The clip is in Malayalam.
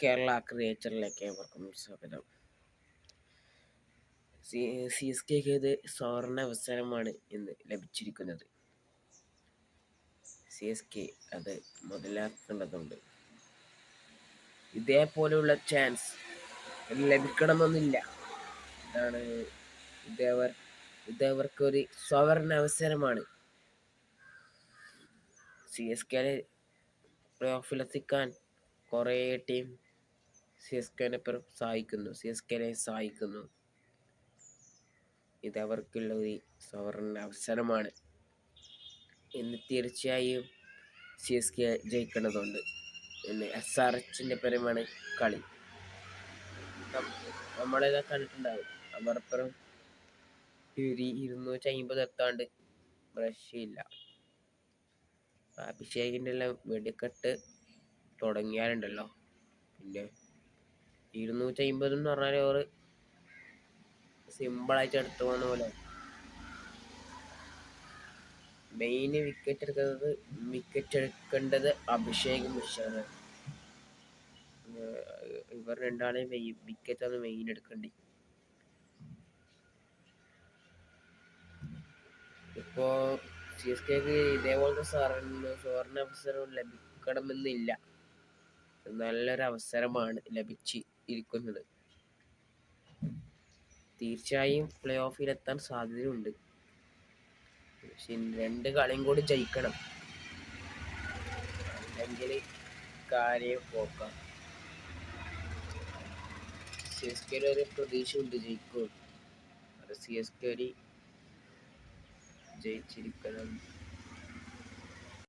കേരള ക്രിയേച്ചറിലേക്ക് ഏവർക്കും സ്വാഗതം. സി എസ് കെക്ക് ഇത് സുവർണ അവസരമാണ് ഇന്ന് ലഭിച്ചിരിക്കുന്നത്. സി എസ് കെ അത് മുതലാക്കേണ്ടതുണ്ട്. ഇതേപോലെയുള്ള ചാൻസ് ലഭിക്കണമെന്നില്ല. ഇതവർക്കൊരു സുവർണ അവസരമാണ്. സി എസ് കെ പ്ലേ ഓഫിലെത്തിക്കാൻ കുറേ ടീം സി എസ് കെനെ സഹായിക്കുന്നു. ഇതവർക്കുള്ള ഒരു സുവർണ അവസരമാണ്. ഇന്ന് തീർച്ചയായും സി എസ് കെ ജയിക്കേണ്ടതുണ്ട്. ഇന്ന് SRH പരമാണ് കളി. നമ്മളെല്ലാം കണ്ടിട്ടുണ്ടാവും. അമർപ്പുറം 250 എത്താണ്ട് രക്ഷയില്ല. അഭിഷേകിൻ്റെ എല്ലാം വെടിക്കെട്ട് തുടങ്ങിയാലുണ്ടല്ലോ. പിന്നെ 250 എന്ന് പറഞ്ഞാൽ അവർ സിമ്പിളായിട്ട് എടുത്തു പോകുന്ന പോലെ. മെയിൻ വിക്കറ്റ് എടുക്കേണ്ടത് അഭിഷേക് മിശ്രാണ്. ഇവർ രണ്ടാളെയും വിക്കറ്റാണ് മെയിൻ എടുക്കേണ്ടി. ഇപ്പോ സി എസ് കെക്ക് ഇതേപോലത്തെ സുവർണ അവസരം ലഭിക്കണമെന്നില്ല. നല്ലൊരു അവസരമാണ് ലഭിച്ചിരിക്കുന്നത്. തീർച്ചയായും പ്ലേ ഓഫിലെത്താൻ സാധ്യതയുണ്ട്. പക്ഷെ 2 കളിയും കൂടി ജയിക്കണം, അല്ലെങ്കിൽ കാര്യം പോക്കാം. സി എസ് കെയിൽ ഒരു പ്രതീക്ഷ ഉണ്ട്, ജയിക്കും. അത് സി എസ് കെ ജയിച്ചിരിക്കണം.